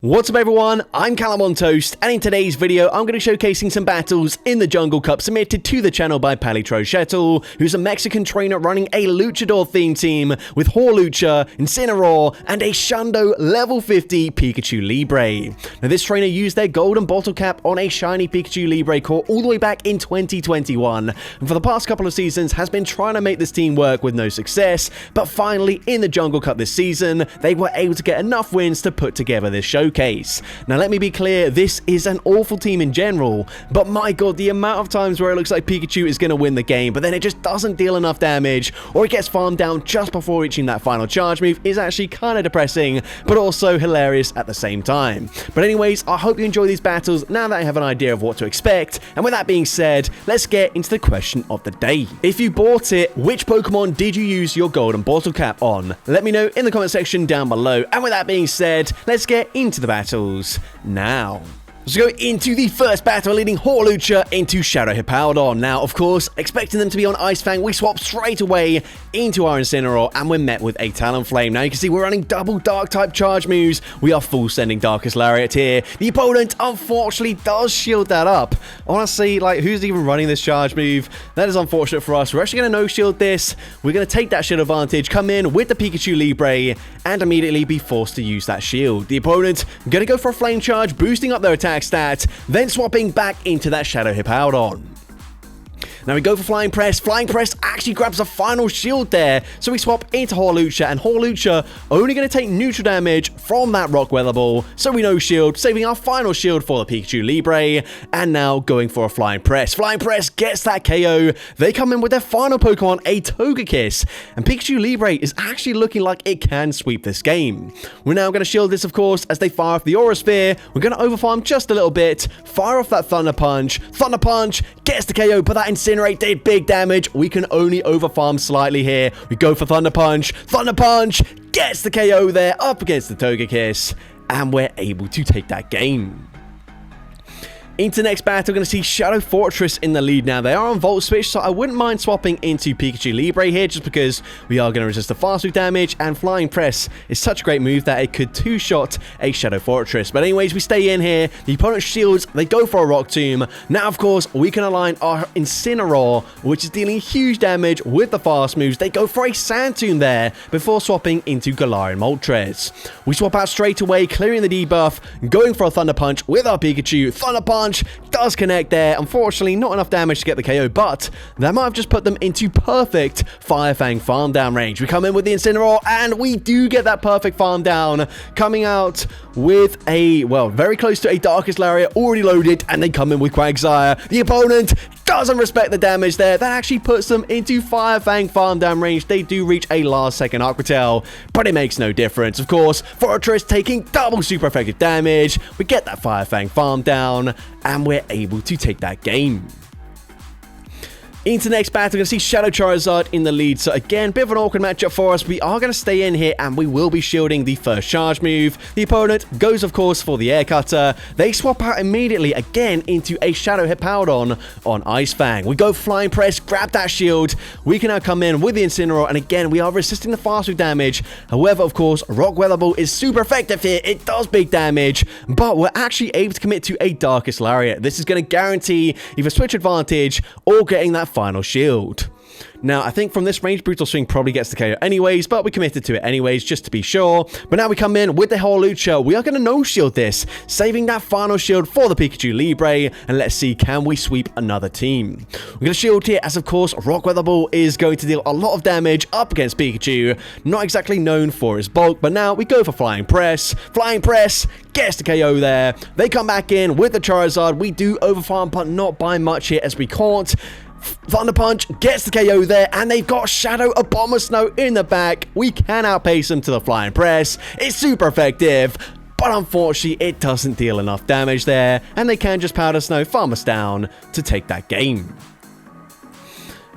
What's up everyone, I'm CallumOnToast, and in today's video I'm going to be showcasing some battles in the Jungle Cup submitted to the channel by Pikachu, who's a Mexican trainer running a luchador themed team with Lucha, Incineroar, and a Shundo level 50 Pikachu Libre. Now this trainer used their golden bottle cap on a shiny Pikachu Libre core all the way back in 2021, and for the past couple of seasons has been trying to make this team work with no success, but finally in the Jungle Cup this season they were able to get enough wins to put together this showcase. Now let me be clear, this is an awful team in general, but my god, the amount of times where it looks like Pikachu is going to win the game, but then it just doesn't deal enough damage, or it gets farmed down just before reaching that final charge move is actually kind of depressing, but also hilarious at the same time. But anyways, I hope you enjoy these battles now that I have an idea of what to expect, and with that being said, let's get into the question of the day. If you bought it, which Pokemon did you use your golden bottle cap on? Let me know in the comment section down below, and with that being said, let's get into the battles now. Let's go into the first battle, leading Lucha into Shadow Hippowdon. Now, of course, expecting them to be on Ice Fang, we swap straight away into our Incineroar, and we're met with a Talonflame. Now, you can see we're running double Dark-type charge moves. We are full sending Darkest Lariat here. The opponent, unfortunately, does shield that up. Honestly, like, who's even running this charge move? That is unfortunate for us. We're actually going to no-shield this. We're going to take that shield advantage, come in with the Pikachu Libre, and immediately be forced to use that shield. The opponent going to go for a Flame Charge, boosting up their attack stat, then swapping back into that Shadow Hippowdon. Now we go for Flying Press. Flying Press actually grabs a final shield there, so we swap into Lucha, and Lucha only going to take neutral damage from that Rock Weather Ball, so we no shield, saving our final shield for the Pikachu Libre, and now going for a Flying Press. Flying Press gets that KO. They come in with their final Pokemon, a Togekiss, and Pikachu Libre is actually looking like it can sweep this game. We're now going to shield this, of course, as they fire off the Aura Sphere. We're going to overfarm just a little bit, fire off that Thunder Punch. Thunder Punch gets the KO, but that Incineroar did big damage. We can only overfarm slightly here. We go for Thunder Punch. Thunder Punch gets the KO there up against the Togekiss, and we're able to take that game. Into the next battle, we're going to see Shadow Fortress in the lead now. They are on Volt Switch, so I wouldn't mind swapping into Pikachu Libre here, just because we are going to resist the fast move damage, and Flying Press is such a great move that it could two-shot a Shadow Fortress. But anyways, we stay in here. The opponent shields, they go for a Rock Tomb. Now, of course, we can align our Incineroar, which is dealing huge damage with the fast moves. They go for a Sand Tomb there before swapping into Galarian Moltres. We swap out straight away, clearing the debuff, going for a Thunder Punch with our Pikachu. Thunder Punch does connect there. Unfortunately, not enough damage to get the KO, but that might have just put them into perfect Fire Fang farm down range. We come in with the Incineroar, and we do get that perfect farm down, coming out with a, well, very close to a Darkest Lariat already loaded, and they come in with Quagsire. The opponent doesn't respect the damage there. That actually puts them into Fire Fang farm down range. They do reach a last second Aqua Tail, but it makes no difference. Of course, Fortress taking double super effective damage. We get that Fire Fang farm down, and we're able to take that game. Into the next battle, we're going to see Shadow Charizard in the lead. So again, bit of an awkward matchup for us. We are going to stay in here, and we will be shielding the first charge move. The opponent goes, of course, for the Air Cutter. They swap out immediately again into a Shadow Hippowdon on Ice Fang. We go Flying Press, grab that shield. We can now come in with the Incineroar, and again, we are resisting the fast move damage. However, of course, Rock Weather Ball is super effective here. It does big damage, but we're actually able to commit to a Darkest Lariat. This is going to guarantee either switch advantage or getting that final shield. Now, I think from this range, Brutal Swing probably gets the KO anyways, but we committed to it anyways, just to be sure. But now we come in with the Lucha. We are going to no-shield this, saving that final shield for the Pikachu Libre, and let's see, can we sweep another team? We're going to shield here, as of course, Rock Weather Ball is going to deal a lot of damage up against Pikachu, not exactly known for his bulk, but now we go for Flying Press. Flying Press gets the KO there. They come back in with the Charizard. We do overfarm, but not by much here, as we can't. Thunder Punch gets the KO there, and they've got Shadow Abomasnow in the back. We can outpace them to the Flying Press. It's super effective, but unfortunately it doesn't deal enough damage there, and they can just Powder Snow farm us down to take that game.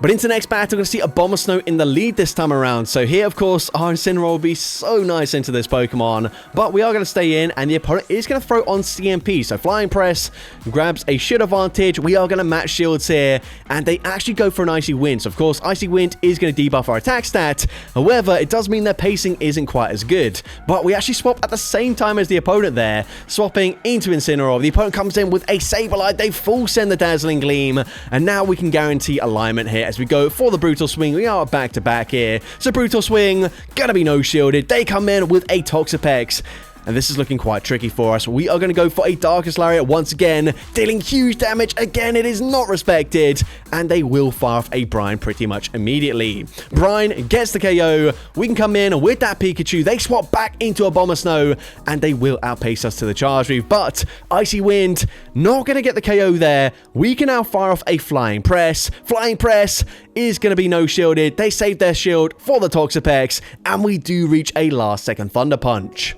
But into the next battle, we're going to see a Bomber Snow in the lead this time around. So here, of course, our Incineroar will be so nice into this Pokemon. But we are going to stay in, and the opponent is going to throw on CMP. So Flying Press grabs a shield advantage. We are going to match shields here, and they actually go for an Icy Wind. So, of course, Icy Wind is going to debuff our attack stat. However, it does mean their pacing isn't quite as good. But we actually swap at the same time as the opponent there, swapping into Incineroar. The opponent comes in with a Sableye. They full send the Dazzling Gleam, and now we can guarantee alignment here as we go for the Brutal Swing. We are back to back here. So Brutal Swing, gonna be no shielded. They come in with a Toxapex, and this is looking quite tricky for us. We are going to go for a Darkest Lariat once again, dealing huge damage. Again, it is not respected, and they will fire off a Brine pretty much immediately. Brine gets the KO. We can come in with that Pikachu. They swap back into a Bomber Snow, and they will outpace us to the charge move. But Icy Wind, not going to get the KO there. We can now fire off a Flying Press. Flying Press is going to be no shielded. They save their shield for the Toxapex, and we do reach a last second Thunder Punch.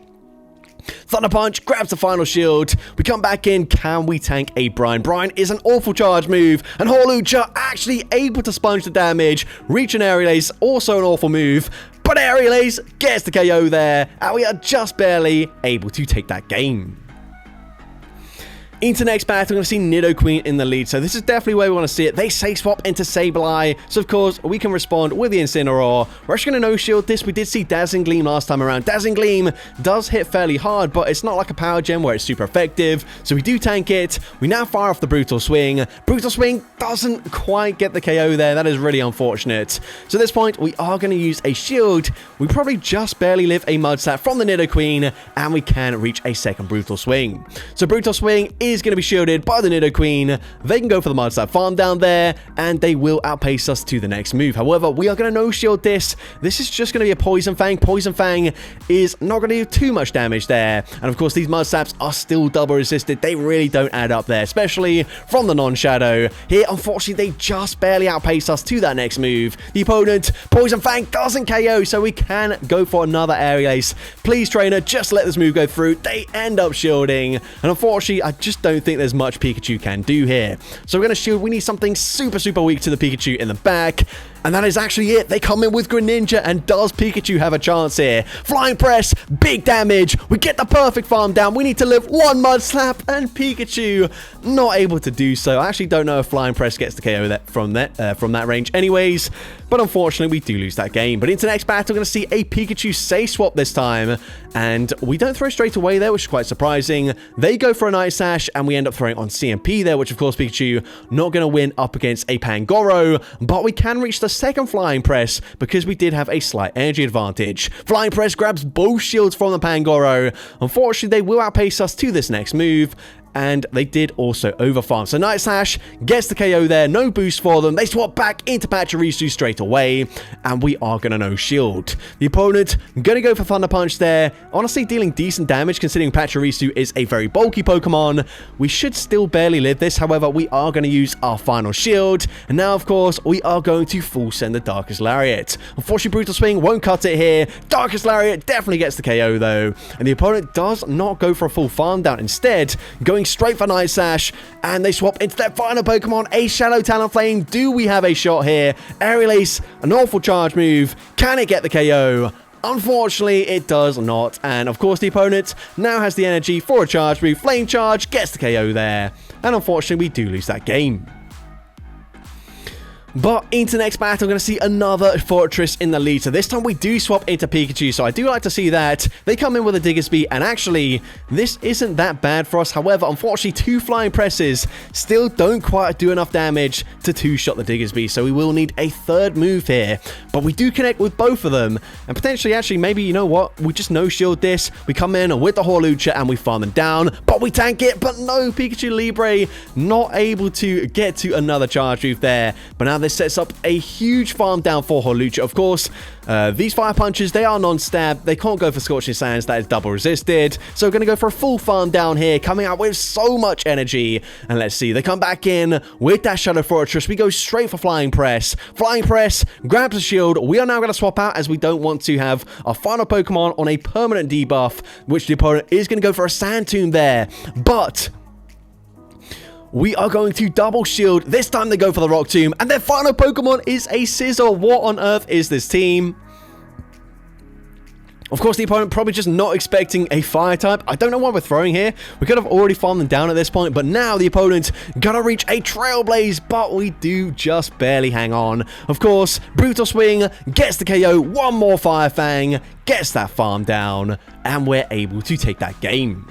Thunder Punch grabs the final shield. We come back in. Can we tank a Brine? Brine is an awful charge move, and Hawlucha actually able to sponge the damage. Reach an Aerial Ace, also an awful move, but Aerial Ace gets the KO there, and we are just barely able to take that game. Into the next battle, we're going to see Nidoqueen in the lead. So this is definitely where we want to see it. They say swap into Sableye. So, of course, we can respond with the Incineroar. We're actually going to no-shield this. We did see Dazzling Gleam last time around. Dazzling Gleam does hit fairly hard, but it's not like a power gem where it's super effective. So we do tank it. We now fire off the Brutal Swing. Brutal Swing doesn't quite get the KO there. That is really unfortunate. So at this point, we are going to use a shield. We probably just barely live a Mud Slap from the Nidoqueen, and we can reach a second Brutal Swing. So Brutal Swing is going to be shielded by the Nidoqueen. They can go for the Mud Slap farm down there, and they will outpace us to the next move. However, we are going to no-shield this. This is just going to be a Poison Fang. Poison Fang is not going to do too much damage there. And of course, these Mud Slaps are still double resisted. They really don't add up there, especially from the non-shadow. Here, unfortunately, they just barely outpace us to that next move. The opponent, Poison Fang, doesn't KO, so we can go for another Aerial Ace. Please, trainer, just let this move go through. They end up shielding, and unfortunately, I just don't think there's much Pikachu can do here. So we're going to shield. We need something super, super weak to the Pikachu in the back. And that is actually it. They come in with Greninja, and does Pikachu have a chance here? Flying Press, big damage. We get the perfect farm down. We need to live one Mud Slap, and Pikachu not able to do so. I actually don't know if Flying Press gets the KO from that range anyways, but unfortunately we do lose that game. But into the next battle, we're going to see a Pikachu Say Swap this time, and we don't throw straight away there, which is quite surprising. They go for a Night Sash, and we end up throwing on CMP there, which of course Pikachu not going to win up against a Pangoro, but we can reach the second Flying Press because we did have a slight energy advantage. Flying Press grabs both shields from the Pangoro. Unfortunately, they will outpace us to this next move, and they did also overfarm. So Night Slash gets the KO there. No boost for them. They swap back into Pachirisu straight away, and we are going to no-shield. The opponent going to go for Thunder Punch there. Honestly, dealing decent damage considering Pachirisu is a very bulky Pokemon. We should still barely live this. However, we are going to use our final shield. And now, of course, we are going to full send the Darkest Lariat. Unfortunately, Brutal Swing won't cut it here. Darkest Lariat definitely gets the KO, though. And the opponent does not go for a full farm down. Instead, going straight for Night Sash, and they swap into their final Pokemon, a Shadow Talonflame. Do we have a shot here? Aerial Ace, an awful charge move. Can it get the KO? Unfortunately, it does not. And of course, the opponent now has the energy for a charge move. Flame Charge gets the KO there. And unfortunately, we do lose that game. But into the next battle, we're going to see another Fortress in the lead. So this time we do swap into Pikachu. So I do like to see that. They come in with a Diggersby, and actually, this isn't that bad for us. However, unfortunately, two Flying Presses still don't quite do enough damage to two-shot the Diggersby. So we will need a third move here. But we do connect with both of them. And potentially, actually, maybe, you know what? We just no-shield this. We come in with the Hawlucha, and we farm them down. But we tank it. But no, Pikachu Libre not able to get to another charge move there. But now this sets up a huge farm down for Hawlucha. Of course, these Fire Punches, they are non-stab. They can't go for Scorching Sands. That is double resisted. So we're going to go for a full farm down here, coming out with so much energy. And let's see. They come back in with that Shadow Fortress. We go straight for Flying Press. Flying Press grabs a shield. We are now going to swap out as we don't want to have our final Pokemon on a permanent debuff, which the opponent is going to go for a Sand Tomb there. But we are going to double shield. This time they go for the Rock Tomb, and their final Pokemon is a Scizor. What on earth is this team? Of course, the opponent probably just not expecting a fire type. I don't know why we're throwing here. We could have already farmed them down at this point, but now the opponent gonna reach a Trailblaze, but we do just barely hang on. Of course, Brutal Swing gets the KO, one more Fire Fang, gets that farm down, and we're able to take that game.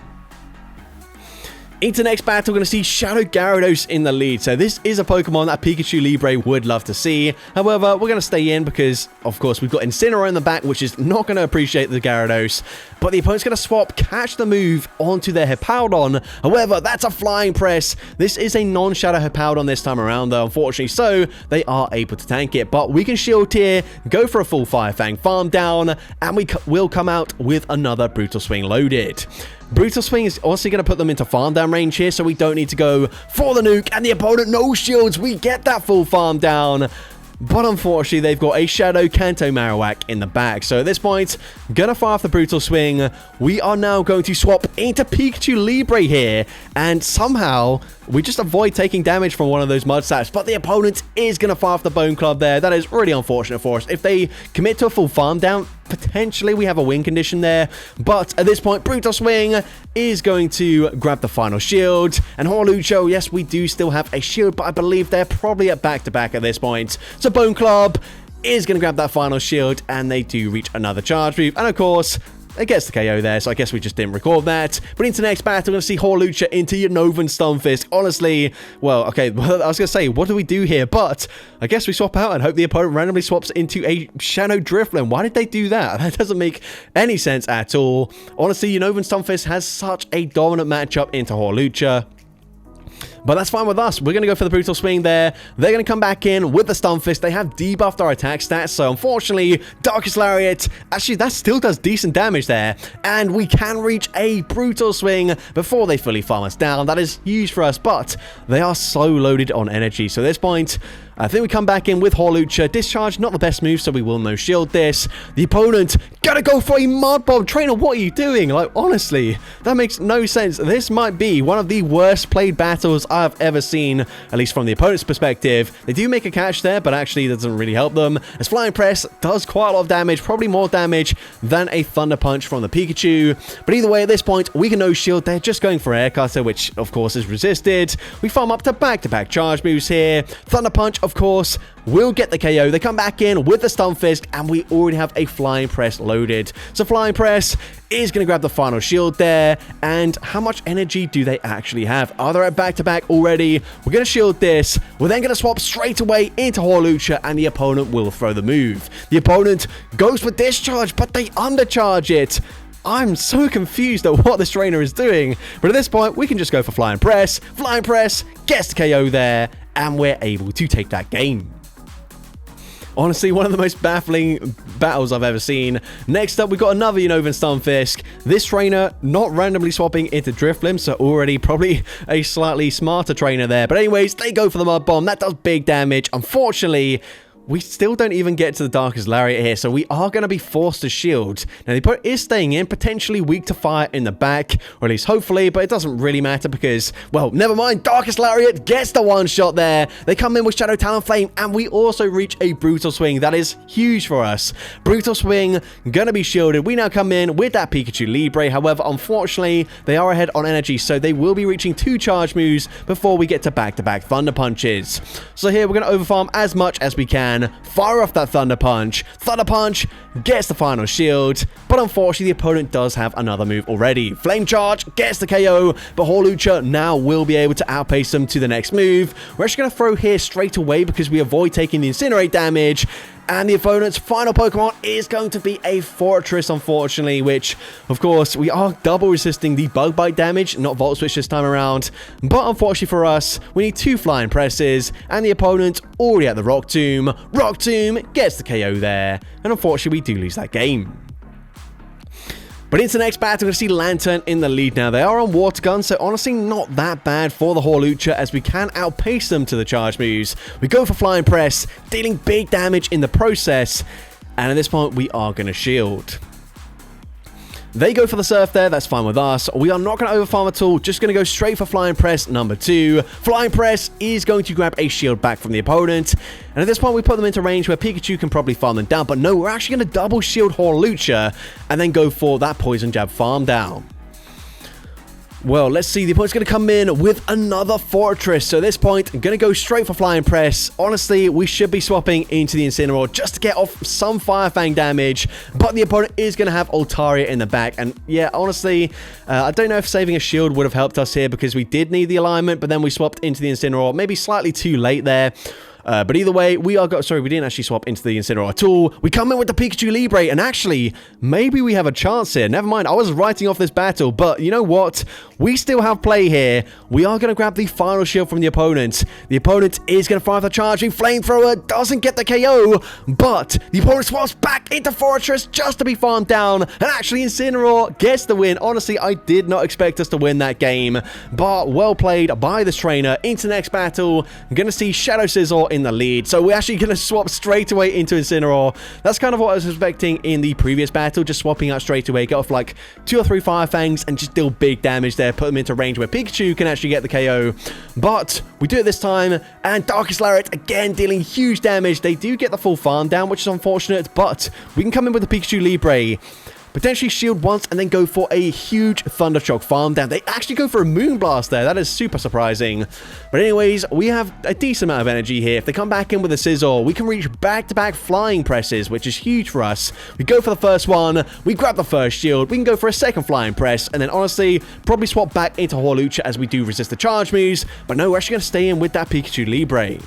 Into next battle, we're going to see Shadow Gyarados in the lead. So this is a Pokemon that Pikachu Libre would love to see. However, we're going to stay in because, of course, we've got Incineroar in the back, which is not going to appreciate the Gyarados. But the opponent's going to swap Catch the Move onto their Hippowdon. However, that's a Flying Press. This is a non-Shadow Hippowdon this time around, though, unfortunately. So they are able to tank it. But we can shield here, go for a full Fire Fang farm down, and we will come out with another Brutal Swing loaded. Brutal Swing is also going to put them into farm down range here, so we don't need to go for the nuke, and the opponent no shields. We get that full farm down, but unfortunately they've got a Shadow Kanto Marowak in the back. So at this point, gonna fire off the Brutal Swing. We are now going to swap into Pikachu Libre here, and somehow we just avoid taking damage from one of those Mud Slaps, but the opponent is going to fire off the Bone Club there. That is really unfortunate for us. If they commit to a full farm down, potentially we have a win condition there, but at this point, Brutal Swing is going to grab the final shield, and Horlucho, yes, we do still have a shield, but I believe they're probably at back-to-back at this point. So Bone Club is going to grab that final shield, and they do reach another charge move, and of course, it gets the KO there, so I guess we just didn't record that. But into next battle, we're going to see Horlucha into Unova Stunfisk. Honestly, well, okay, I was going to say, what do we do here? But I guess we swap out and hope the opponent randomly swaps into a Shadow Drifloon. Why did they do that? That doesn't make any sense at all. Honestly, Unova Stunfisk has such a dominant matchup into Horlucha. But that's fine with us. We're going to go for the Brutal Swing there. They're going to come back in with the Stunfisk. They have debuffed our attack stats, so unfortunately, Darkest Lariat, actually, that still does decent damage there. And we can reach a Brutal Swing before they fully farm us down. That is huge for us, but they are so loaded on energy. So at this point, I think we come back in with Horlucha. Discharge, not the best move, so we will no shield this. The opponent, gotta go for a Mud Bomb. Trainer, what are you doing? Like, honestly, that makes no sense. This might be one of the worst played battles I've ever seen, at least from the opponent's perspective. They do make a catch there, but actually that doesn't really help them, as Flying Press does quite a lot of damage, probably more damage than a Thunder Punch from the Pikachu. But either way, at this point, we can no shield. They're just going for Air Cutter, which, of course, is resisted. We farm up to back-to-back charge moves here. Thunder Punch, of course, will get the KO. They come back in with the Stunfisk, and we already have a Flying Press loaded. So Flying Press is going to grab the final shield there. And how much energy do they actually have? Are they at back-to-back already? We're going to shield this. We're then going to swap straight away into Horlucha, and the opponent will throw the move. The opponent goes for Discharge, but they undercharge it. I'm so confused at what this trainer is doing. But at this point, we can just go for Flying Press. Flying Press gets the KO there, and we're able to take that game. Honestly, one of the most baffling battles I've ever seen. Next up, we've got another Unova Stunfisk. This trainer not randomly swapping into Drifloon, so already probably a slightly smarter trainer there. But anyways, they go for the Mud Bomb. That does big damage. Unfortunately, we still don't even get to the Darkest Lariat here, so we are going to be forced to shield. Now, the opponent is staying in, potentially weak to fire in the back, or at least hopefully, but it doesn't really matter because, well, never mind. Darkest Lariat gets the one shot there. They come in with Shadow Talonflame, and we also reach a Brutal Swing. That is huge for us. Brutal Swing, going to be shielded. We now come in with that Pikachu Libre. However, unfortunately, they are ahead on energy, so they will be reaching 2 charge moves before we get to back-to-back Thunder Punches. So here, we're going to overfarm as much as we can. Fire off that Thunder Punch. Thunder Punch gets the final shield, but unfortunately the opponent does have another move already. Flame Charge gets the KO, but Horlucha now will be able to outpace them to the next move. We're actually going to throw here straight away because we avoid taking the Incinerate damage. And the opponent's final Pokemon is going to be a Fortress, unfortunately, which, of course, we are double resisting the Bug Bite damage, not Volt Switch this time around. But unfortunately for us, we need 2 Flying Presses, and the opponent already at the Rock Tomb. Rock Tomb gets the KO there, and unfortunately, we do lose that game. But into the next battle, we're going to see Lantern in the lead now. They are on Water Gun, so honestly not that bad for the Horlucha as we can outpace them to the charge moves. We go for Flying Press, dealing big damage in the process. And at this point, we are going to shield. They go for the surf there, that's fine with us. We are not going to overfarm at all, just going to go straight for Flying Press number 2. Flying Press is going to grab a shield back from the opponent. And at this point, we put them into range where Pikachu can probably farm them down. But no, we're actually going to double shield Hawlucha and then go for that Poison Jab farm down. Well, let's see. The opponent's going to come in with another Fortress. So at this point, I'm going to go straight for Flying Press. Honestly, we should be swapping into the Incineroar just to get off some Fire Fang damage. But the opponent is going to have Altaria in the back. And yeah, honestly, I don't know if saving a shield would have helped us here because we did need the alignment. But then we swapped into the Incineroar. Maybe slightly too late there. But either way, we didn't actually swap into the Incineroar at all. We come in with the Pikachu Libre, and actually, maybe we have a chance here. Never mind, I was writing off this battle, but you know what? We still have play here. We are going to grab the final shield from the opponent. The opponent is going to fire the charging Flamethrower, doesn't get the KO, but the opponent swaps back into Fortress just to be farmed down, and actually Incineroar gets the win. Honestly, I did not expect us to win that game, but well played by this trainer. Into the next battle, I'm going to see Shadow Scizor in the lead. So we're actually going to swap straight away into Incineroar. That's kind of what I was expecting in the previous battle, just swapping out straight away, get off like 2 or 3 Fire Fangs and just deal big damage there, put them into range where Pikachu can actually get the KO. But we do it this time, and Darkest Lariat again dealing huge damage. They do get the full farm down, which is unfortunate, but we can come in with the Pikachu Libre. Potentially shield once and then go for a huge Thundershock farm down. They actually go for a Moonblast there. That is super surprising. But anyways, we have a decent amount of energy here. If they come back in with a Scizor, we can reach back-to-back Flying Presses, which is huge for us. We go for the first one. We grab the first shield. We can go for a second Flying Press. And then honestly, probably swap back into Hawlucha as we do resist the charge moves. But no, we're actually going to stay in with that Pikachu Libre.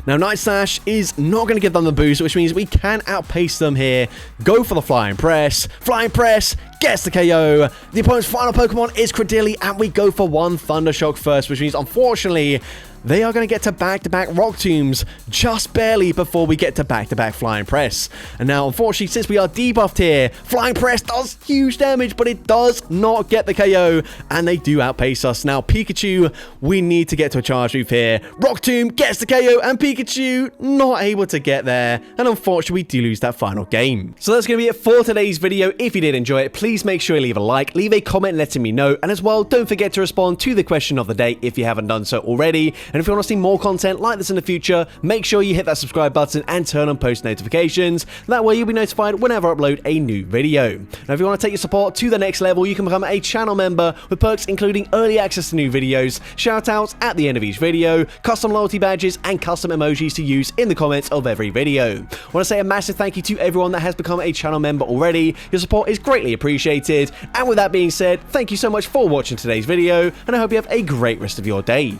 Now, Night Slash is not going to give them the boost, which means we can outpace them here. Go for the Flying Press. Flying Press gets the KO. The opponent's final Pokemon is Credilli, and we go for one Thundershock first, which means, unfortunately, they are going to get to back-to-back Rock Tombs just barely before we get to back-to-back Flying Press. And now, unfortunately, since we are debuffed here, Flying Press does huge damage, but it does not get the KO, and they do outpace us. Now, Pikachu, we need to get to a charge move here. Rock Tomb gets the KO, and Pikachu not able to get there, and unfortunately, we do lose that final game. So that's going to be it for today's video. If you did enjoy it, please make sure you leave a like, leave a comment letting me know, and as well, don't forget to respond to the question of the day if you haven't done so already. And if you want to see more content like this in the future, make sure you hit that subscribe button and turn on post notifications. That way you'll be notified whenever I upload a new video. Now, if you want to take your support to the next level, you can become a channel member with perks including early access to new videos, shoutouts at the end of each video, custom loyalty badges, and custom emojis to use in the comments of every video. I want to say a massive thank you to everyone that has become a channel member already. Your support is greatly appreciated. And with that being said, thank you so much for watching today's video, and I hope you have a great rest of your day.